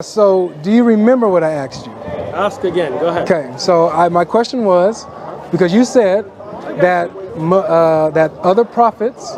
So, do you remember what I asked you? Ask again. Go ahead. Okay. So, my question was, because you said that that other prophets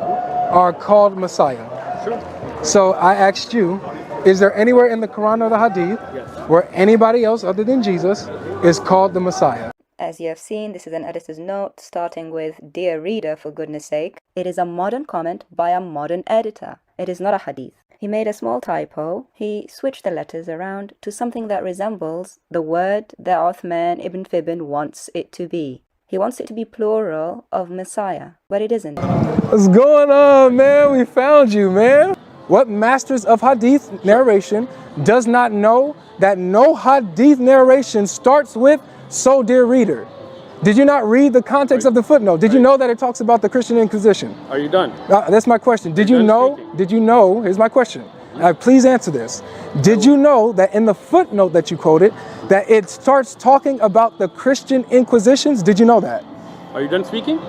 are called Messiah. Sure. So, I asked you, is there anywhere in the Quran or the Hadith where anybody else other than Jesus is called the Messiah? As you have seen, this is an editor's note starting with, "Dear reader, for goodness sake." It is a modern comment by a modern editor. It is not a hadith. He made a small typo. He switched the letters around to something that resembles the word that Uthman Ibn Farooq wants it to be. He wants it to be plural of Messiah, but it isn't. What's going on, man? We found you, man. What masters of hadith narration does not know that no hadith narration starts with "So dear reader"? Did you not read the context of the footnote? Did you know that it talks about the Christian Inquisition? Are you done? That's my question. Did you know? Did you know? Here's my question. Please answer this. Did you know that in the footnote that you quoted, that it starts talking about the Christian Inquisitions? Did you know that? Are you done speaking?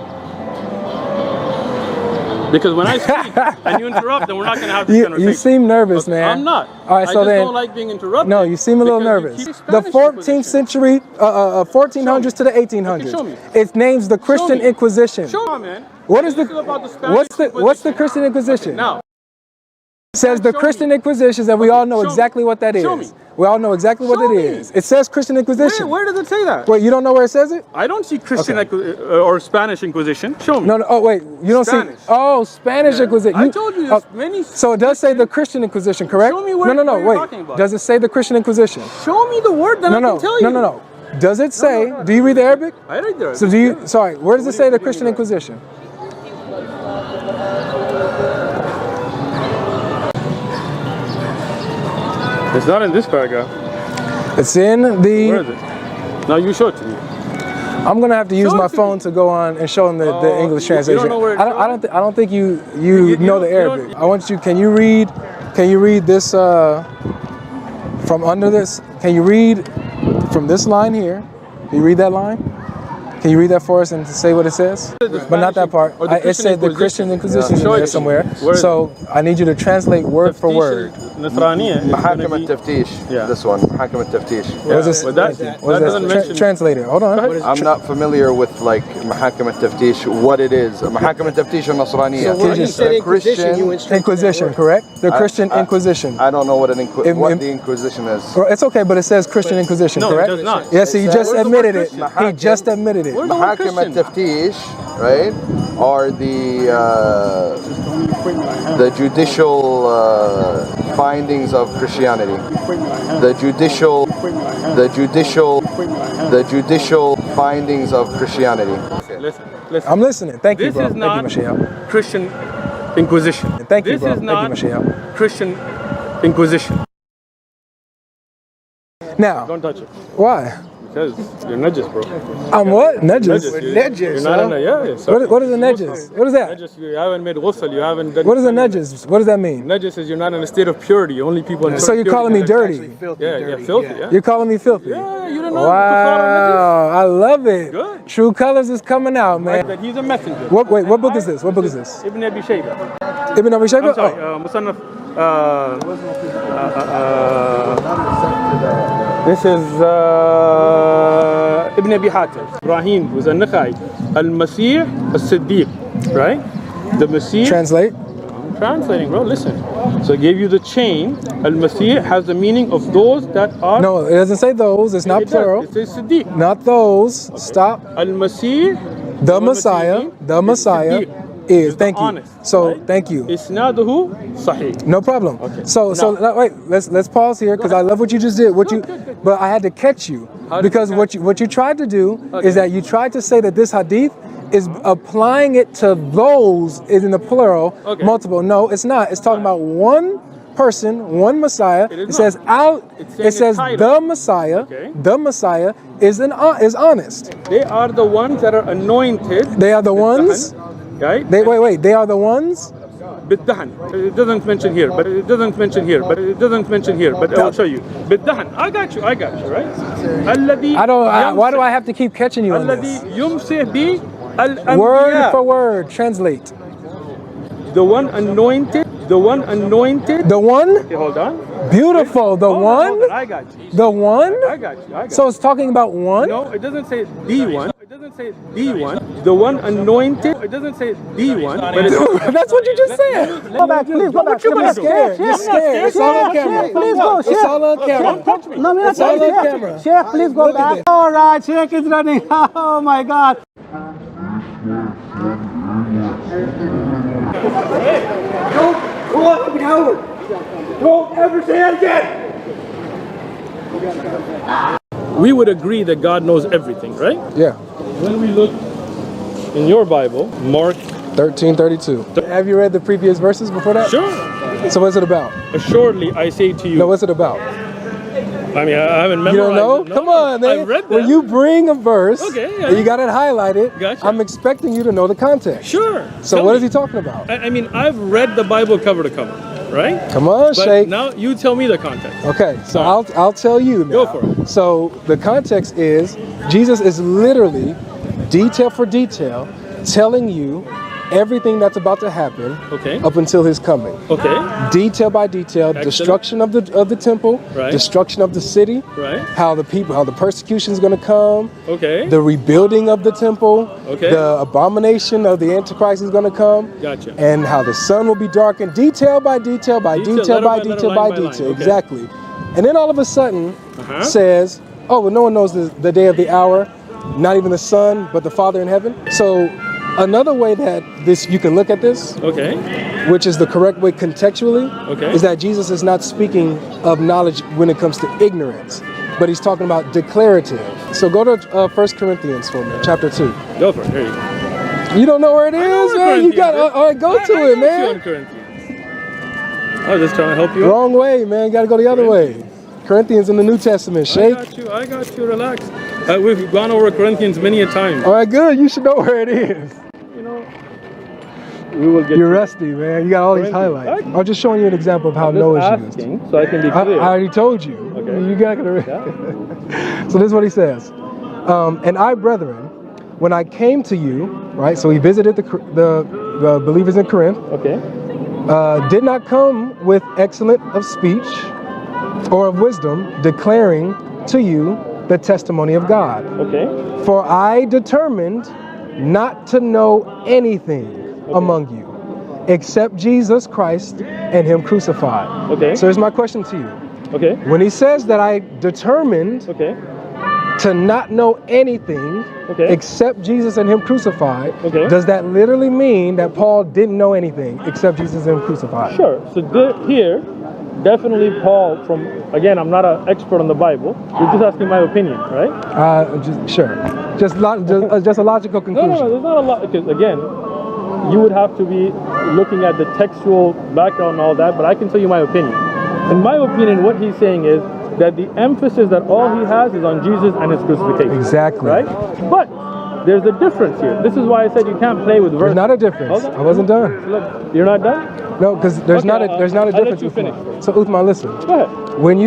Because when I speak and you interrupt, then we're not going to have this conversation. You seem nervous, man. I'm not. All right, so I just then, don't like being interrupted. No, you seem a little nervous. The 14th century, 1400s to the 1800s. Okay, show me. It names the Christian Inquisition. Show me, man. What is the what's the Christian Inquisition? Okay, now. It says the Christian Inquisitions, and we all know exactly what that is. Show me. We all know exactly what it is. It says Christian Inquisition. Where does it say that? Wait, you don't know where it says it? I don't see Christian or Spanish Inquisition. Show me. No, no. Oh, wait. You don't Spanish. see. Oh, Spanish Inquisition. I told you there's many. So it does say the Christian Inquisition, correct? Show me where. No. What you're talking about. Does it say the Christian Inquisition? Show me the word, then I can tell you. No. Does it say? Do you read the Arabic? I read the Arabic. So do you? Sorry. Where does it say the Christian Inquisition? It's not in this paragraph. It's in the. Where is it? Now you show it to me. I'm gonna have to use my phone to go on and show them the English translation. You don't know where it's I don't think you know the Arabic. I want you. Can you read this from under this? Can you read from this line here? Can you read that line? Can you read that for us and say what it says? But not that part. It said the Christian Inquisition in there somewhere. So I need you to translate word for word. محاكم التفتيش. This one. محاكم التفتيش. What is this? Translator. Hold on. I'm not familiar with like محاكم التفتيش, what it is. محاكم التفتيش النصرانية. So you said Inquisition, correct? The Christian Inquisition. I don't know what the Inquisition is. It's okay, but it says Christian Inquisition, correct? No, it does not. Yes, he just admitted it. He just admitted it. محاكم التفتيش, right, are the judicial findings of Christianity. The judicial findings of Christianity. Okay, listen. I'm listening. Thank you, bro. This is not Thank you, Mashiach. Christian Inquisition. Thank you, bro. This is not Thank you, Mashiach. Christian Inquisition. Now, Don't touch it. why? Because you're najis, bro. I'm what? Najis. You're not in a, What is a najis? What is that? Najis, you haven't made ghusl, you haven't done. What is a najis? What does that mean? Najis is you're not in a state of purity. Only people in So you're calling me dirty? Yeah, filthy, yeah. You're calling me filthy? Yeah, you don't know. Wow, I love it. Good. True colors is coming out, man. That he's a messenger. Wait, what book is this? What book is this? Ibn Abi Shayba. Ibn Abi Shayba? I'm sorry, Musannaf. This is Ibn Abi Hatim. Ibrahim was a Nakhai. Al-Masih al-Siddiq, right? The Masih. Translate. I'm translating, bro. Listen. So I gave you the chain. Al-Masih has the meaning of those that are. No, it doesn't say those. It's not plural. It says Siddiq. Not those. Okay. Stop. Al-Masih. The Messiah. The Messiah is. Thank you. Honest, so right? thank you. Isnaduhu sahih. No problem. Okay. So wait. Let's pause here because I love what you just did. Good. But I had to catch you because what you tried to do is that you tried to say that this hadith is applying it to those is in the plural, multiple. No, it's not. It's talking about one person, one Messiah. It says the Messiah. Okay. The Messiah is honest. They are the ones that are anointed. They are the ones. Right? Wait. They are the ones. بالدهن. It doesn't mention here, but it doesn't mention here, but it doesn't mention here, but I'll show you. بالدهن. I got you, right? الذي. Why do I have to keep catching you on this? الذي يمسح به الأنبياء. Word for word, translate. The one anointed. The one. Okay, hold on. Beautiful. The Hold one? I got you. The one? I got you. I got So it's talking about one? No, it doesn't say the one. It doesn't say the one. The one anointed. It doesn't say the one. But That's what you just said. Go back, please. Go back. You're scared. You're scared. It's all on camera. Please go. It's all on camera. No, It's all on camera. Sheikh, please go Look at back. this. All right, Sheikh is running. Oh my God. we would agree that God knows everything, right? Yeah. When we look in your Bible, Mark. 13:32. Have you read the previous verses before that? Sure. So what's it about? Assuredly, I say to you. No, what's it about? I mean, I haven't memorized. You don't know? it. No, Come on, man. I've read that. When you bring a verse, Okay, yeah. and you got it highlighted, Gotcha. I'm expecting you to know the context. Sure. So Tell what me. is he talking about? I mean, I've read the Bible cover to cover, right? Come on, But Sheikh. now you tell me the context. Okay, so All I'll tell you now. Go for it. So the context is Jesus is literally detail for detail telling you everything that's about to happen Okay. up until his coming. Okay. Detail by detail, Excellent. destruction of the temple, Right. destruction of the city, Right. how the persecution is going to come, Okay. the rebuilding of the temple, Okay. the abomination of the Antichrist is going to come, Gotcha. and how the sun will be darkened, detail by detail by Detail, detail letter by by letter, detail line by by line. detail. Okay. Exactly. And then all of a sudden Uh-huh. says, oh, well, no one knows the day of the hour, not even the Son, but the Father in heaven. So another way that you can look at this, Okay. which is the correct way contextually, Okay. is that Jesus is not speaking of knowledge when it comes to ignorance, but he's talking about declarative. So go to 1 Corinthians for me, chapter 2. Go for it. Here you go. You don't know where it I know is, where man? You Corinthians got is. all right, go to I it, got you man. on Corinthians. I was just trying to help you. Wrong way, man. You got to go the other way. Corinthians in the New Testament. Shake. I got you. Relax. We've gone over Corinthians many a time. All right, good. You should know where it is. You know, we will get. You're rusty, man. You got all these Corinthians. highlights. I'm just showing you an example of how I'm no just is used. asking so I can be I clear. already told you. Okay. You got to. Yeah. So this is what he says. And I, brethren, when I came to you, right? So he visited the believers in Corinth. Okay. Did not come with excellent of speech or of wisdom, declaring to you the testimony of God. Okay. For I determined not to know anything among you except Jesus Christ and him crucified. Okay. So here's my question to you. Okay. When he says that I determined Okay. to not know anything Okay. except Jesus and him crucified, Okay. does that literally mean that Paul didn't know anything except Jesus and him crucified? Sure. So here, definitely Paul. Again, I'm not an expert on the Bible. You're just asking my opinion, right? Sure. Just a logical conclusion. No. There's not a lot. Because again, you would have to be looking at the textual background and all that. But I can tell you my opinion. In my opinion, what he's saying is that the emphasis that all he has is on Jesus and his crucifixion. Exactly. Right? But there's a difference here. This is why I said you can't play with verses. There's not a difference. Hold on. I wasn't done. Look, you're not done? No, because there's Okay, not a I'll let difference. you finish. Uthman. So Uthman, listen. Go ahead. When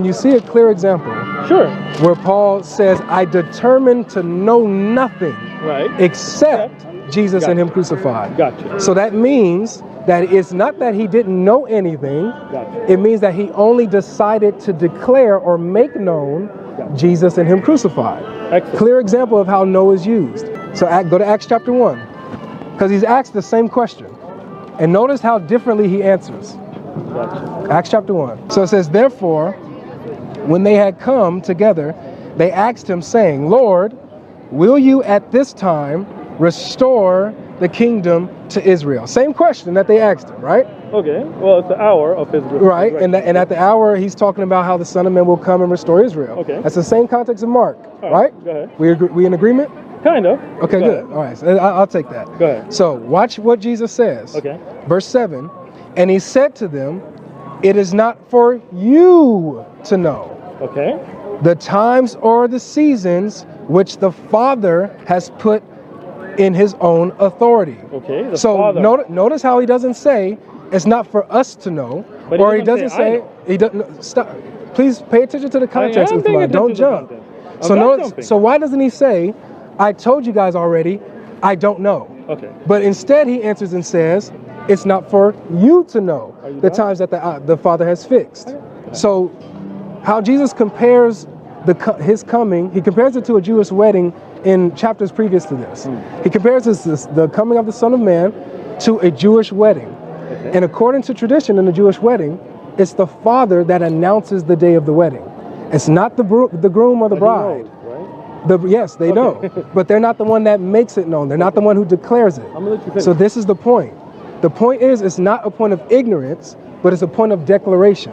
you see a clear example Sure. where Paul says, "I determined to know nothing Right. except Jesus and him crucified." Gotcha. So that means that it's not that he didn't know anything. Gotcha. It means that he only decided to declare or make known Jesus and him crucified. Excellent. Clear example of how no is used. So go to Acts chapter 1, because he's asked the same question. And notice how differently he answers. Gotcha. Acts chapter 1. So it says, therefore, when they had come together, they asked him, saying, Lord, will you at this time restore the kingdom to Israel? Same question that they asked him, right? Okay. Well, it's the hour of his Right. And at the hour, he's talking about how the Son of Man will come and restore Israel. Okay. That's the same context of Mark, All right? Go ahead. We in agreement? Kind of. Okay, Go good. ahead. All right, so I'll take that. Go ahead. So watch what Jesus says. Okay. Verse 7, and he said to them, it is not for you to know Okay. the times or the seasons which the Father has put in his own authority. Okay. The So Father. notice how he doesn't say it's not for us to know, But he or he doesn't doesn't say, "I say know." he doesn't stop. Please pay attention to the context. am paying Uthman. Don't attention to jump. context. I'm So not notice, jumping. so why doesn't he say, I told you guys already, I don't know. Okay. But instead he answers and says, it's not for you to know Are you the done? times that the Father has fixed. So how Jesus compares his coming, he compares it to a Jewish wedding in chapters previous to this. He compares the coming of the Son of Man to a Jewish wedding. And according to tradition in a Jewish wedding, it's the father that announces the day of the wedding. It's not the groom or the bride. Knows, right? Yes, they know, but they're not the one that makes it known. They're not the one who declares it. I'm gonna let you finish. So this is the point. The point is, it's not a point of ignorance, but it's a point of declaration.